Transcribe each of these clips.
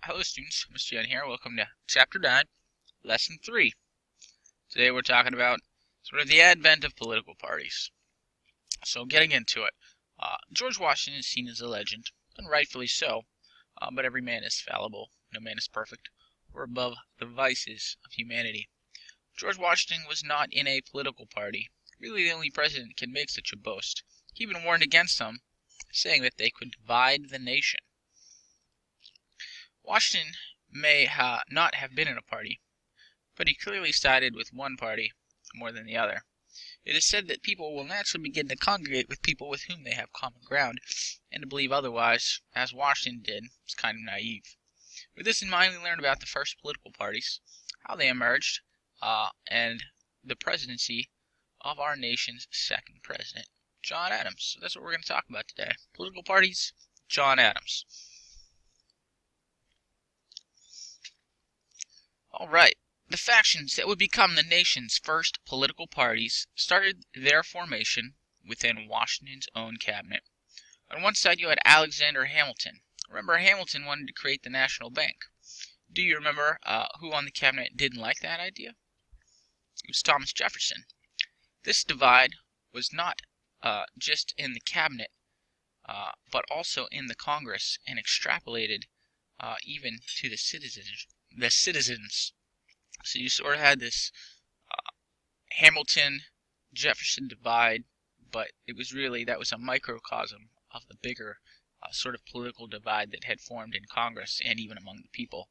Hello students, Mr. Chen here. Welcome to Chapter 9, Lesson 3. Today we're talking about sort of the advent of political parties. So getting into it, George Washington is seen as a legend, and rightfully so, but every man is fallible, no man is perfect, or above the vices of humanity. George Washington was not in a political party. Really the only president can make such a boast. He even warned against them, saying that they could divide the nation. Washington may not have been in a party, but he clearly sided with one party more than the other. It is said that people will naturally begin to congregate with people with whom they have common ground, and to believe otherwise, as Washington did, is kind of naive. With this in mind, we learn about the first political parties, how they emerged, and the presidency of our nation's second president, John Adams. So that's what we're going to talk about today. Political parties, John Adams. Alright, the factions that would become the nation's first political parties started their formation within Washington's own cabinet. On one side you had Alexander Hamilton. Remember, Hamilton wanted to create the national bank. Do you remember who on the cabinet didn't like that idea? It was Thomas Jefferson. This divide was not just in the cabinet, but also in the Congress, and extrapolated even to the citizens. So you sort of had this Hamilton-Jefferson divide, but it was really, that was a microcosm of the bigger sort of political divide that had formed in Congress and even among the people.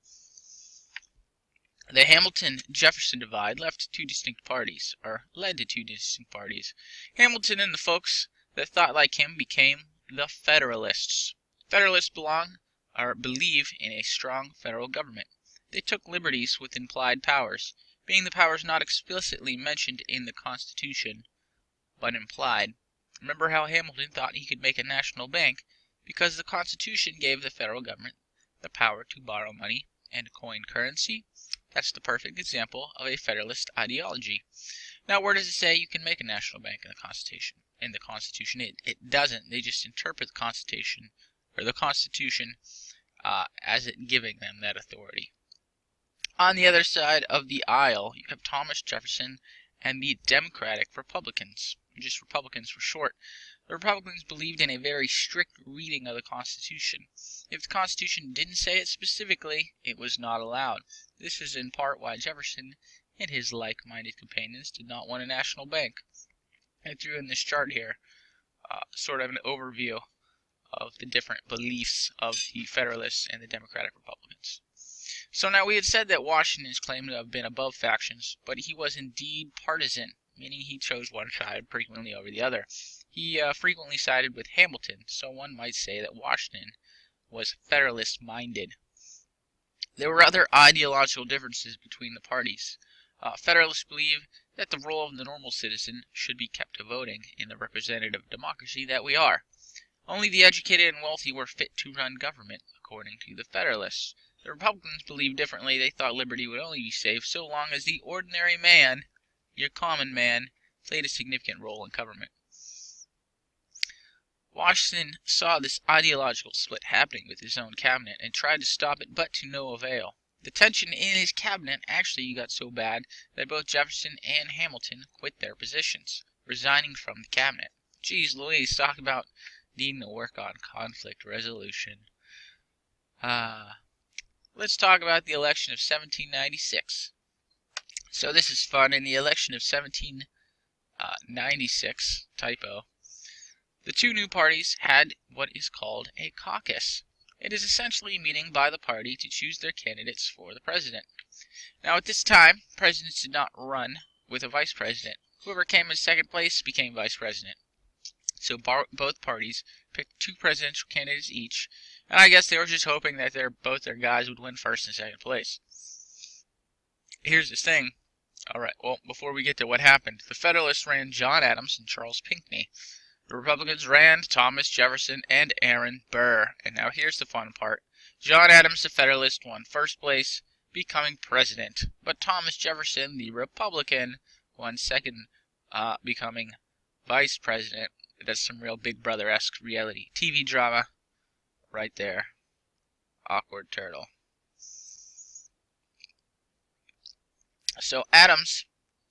The Hamilton-Jefferson divide led to two distinct parties. Hamilton and the folks that thought like him became the Federalists. Federalists believe in a strong federal government. They took liberties with implied powers, being the powers not explicitly mentioned in the Constitution, but implied. Remember how Hamilton thought he could make a national bank because the Constitution gave the federal government the power to borrow money and coin currency? That's the perfect example of a Federalist ideology. Now, where does it say you can make a national bank in the Constitution? It doesn't. They just interpret the Constitution as it giving them that authority. On the other side of the aisle, you have Thomas Jefferson and the Democratic Republicans, just Republicans for short. The Republicans believed in a very strict reading of the Constitution. If the Constitution didn't say it specifically, it was not allowed. This is in part why Jefferson and his like-minded companions did not want a national bank. I threw in this chart here, sort of an overview of the different beliefs of the Federalists and the Democratic Republicans. So now we had said that Washington is claimed to have been above factions, but he was indeed partisan, meaning he chose one side frequently over the other. He frequently sided with Hamilton, so one might say that Washington was Federalist-minded. There were other ideological differences between the parties. Federalists believe that the role of the normal citizen should be kept to voting in the representative democracy that we are. Only the educated and wealthy were fit to run government, according to the Federalists. The Republicans believed differently. They thought liberty would only be safe so long as the ordinary man, your common man, played a significant role in government. Washington saw this ideological split happening with his own cabinet and tried to stop it, but to no avail. The tension in his cabinet actually got so bad that both Jefferson and Hamilton quit their positions, resigning from the cabinet. Geez Louise, talk about needing to work on conflict resolution. Let's talk about the election of 1796. So this is fun. In the election of 1796, typo, the two new parties had what is called a caucus. It is essentially a meeting by the party to choose their candidates for the president. Now at this time, presidents did not run with a vice president. Whoever came in second place became vice president. So both parties picked two presidential candidates each, and I guess they were just hoping that both their guys would win first and second place. Here's the thing. Alright, well, before we get to what happened, the Federalists ran John Adams and Charles Pinckney. The Republicans ran Thomas Jefferson and Aaron Burr. And now here's the fun part. John Adams, the Federalist, won first place, becoming president. But Thomas Jefferson, the Republican, won second, becoming vice president. That's some real Big Brother-esque reality TV drama right there. Awkward turtle. So Adams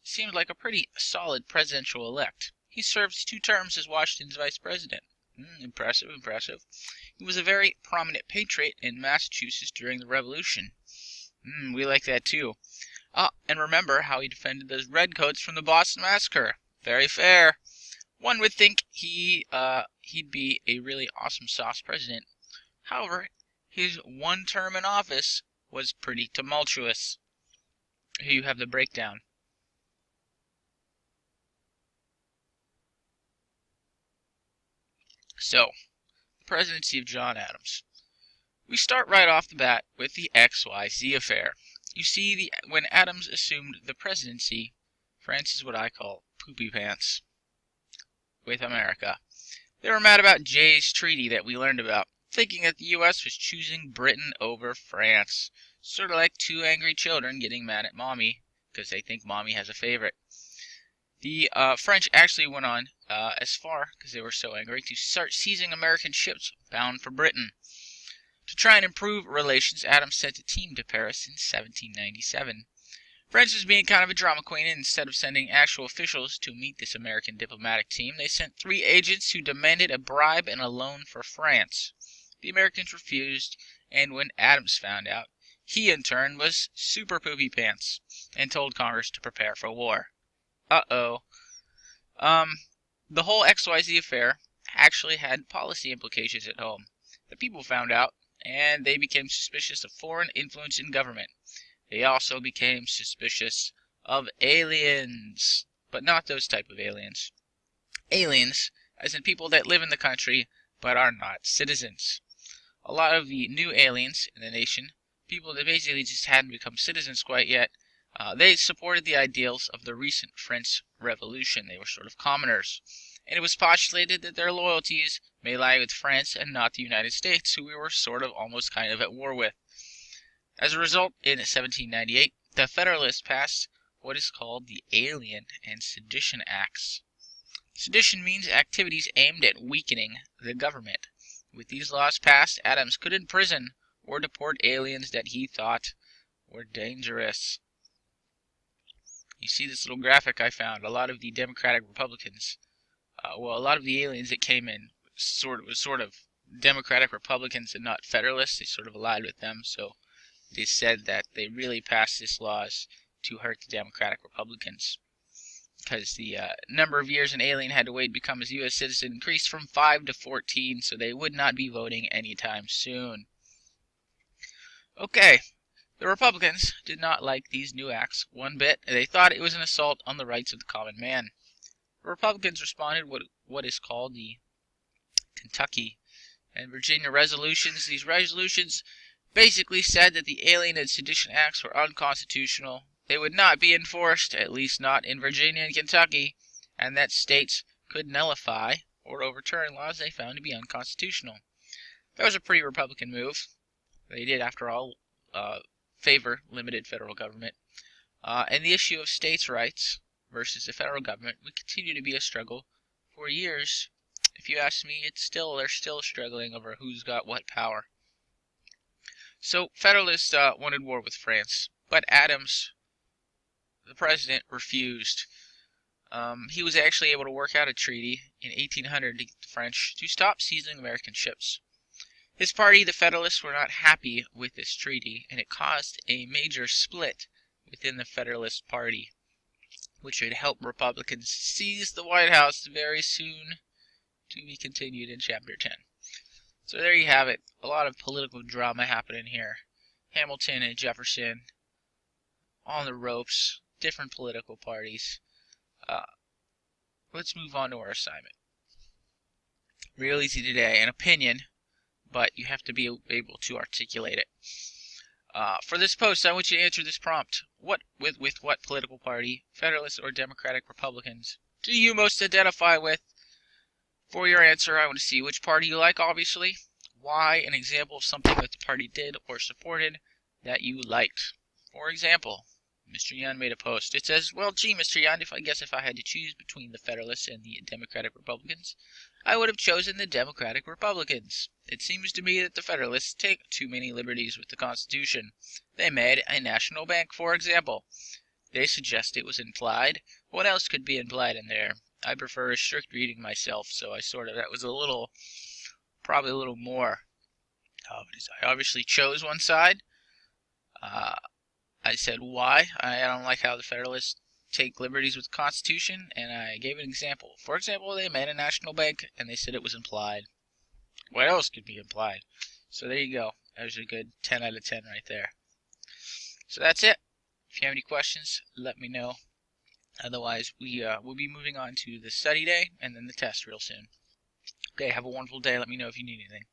seemed like a pretty solid presidential elect. He served 2 terms as Washington's vice president. Impressive, impressive. He was a very prominent patriot in Massachusetts during the Revolution. We like that too. And remember how he defended those redcoats from the Boston Massacre. Very fair. One would think he'd be a really awesome sauce president. However, his 1 term in office was pretty tumultuous. Here you have the breakdown. So, the presidency of John Adams. We start right off the bat with the XYZ affair. You see, when Adams assumed the presidency, France is what I call poopy pants with America. They were mad about Jay's treaty that we learned about, thinking that the U.S. was choosing Britain over France. Sort of like 2 angry children getting mad at mommy because they think mommy has a favorite. The French actually went on as far, because they were so angry, to start seizing American ships bound for Britain. To try and improve relations, Adams sent a team to Paris in 1797. France was being kind of a drama queen, and instead of sending actual officials to meet this American diplomatic team, they sent 3 agents who demanded a bribe and a loan for France. The Americans refused, and when Adams found out, he in turn was super poopy pants and told Congress to prepare for war. The whole XYZ affair actually had policy implications at home. The people found out, and they became suspicious of foreign influence in government. They also became suspicious of aliens, but not those type of aliens. Aliens, as in people that live in the country but are not citizens. A lot of the new aliens in the nation, people that basically just hadn't become citizens quite yet, they supported the ideals of the recent French Revolution. They were sort of commoners. And it was postulated that their loyalties may lie with France and not the United States, who we were sort of almost kind of at war with. As a result, in 1798, the Federalists passed what is called the Alien and Sedition Acts. Sedition means activities aimed at weakening the government. With these laws passed, Adams could imprison or deport aliens that he thought were dangerous. You see this little graphic I found. A lot of the Democratic Republicans, a lot of the aliens that came in was sort of Democratic Republicans and not Federalists. They sort of allied with them, so they said that they really passed these laws to hurt the Democratic Republicans, because the number of years an alien had to wait to become a U.S. citizen increased from 5 to 14, so they would not be voting anytime soon. Okay. The Republicans did not like these new acts one bit. They thought it was an assault on the rights of the common man. The Republicans responded with what is called the Kentucky and Virginia resolutions. These resolutions basically said that the Alien and Sedition Acts were unconstitutional. They would not be enforced, at least not in Virginia and Kentucky, and that states could nullify or overturn laws they found to be unconstitutional. That was a pretty Republican move. They did, after all, favor limited federal government. And the issue of states' rights versus the federal government would continue to be a struggle for years. If you ask me, they're still struggling over who's got what power. So Federalists wanted war with France, but Adams, the president, refused. He was actually able to work out a treaty in 1800 to get the French to stop seizing American ships. His party, the Federalists, were not happy with this treaty, and it caused a major split within the Federalist Party, which would help Republicans seize the White House very soon, to be continued in Chapter 10. So there you have it. A lot of political drama happening here. Hamilton and Jefferson on the ropes, different political parties. Let's move on to our assignment. Real easy today. An opinion, but you have to be able to articulate it. For this post, I want you to answer this prompt. With what political party, Federalists or Democratic Republicans, do you most identify with? For your answer, I want to see which party you like, obviously, why, an example of something that the party did or supported that you liked. For example, Mr. Young made a post. It says, well, gee, Mr. Young, if I had to choose between the Federalists and the Democratic Republicans, I would have chosen the Democratic Republicans. It seems to me that the Federalists take too many liberties with the Constitution. They made a national bank, for example. They suggest it was implied. What else could be implied in there? I prefer a strict reading myself, so that was probably a little more. I obviously chose one side. I said why. I don't like how the Federalists take liberties with the Constitution, and I gave an example. For example, they made a national bank, and they said it was implied. What else could be implied? So there you go. That was a good 10 out of 10 right there. So that's it. If you have any questions, let me know. Otherwise, we'll be moving on to the study day and then the test real soon. Okay, have a wonderful day. Let me know if you need anything.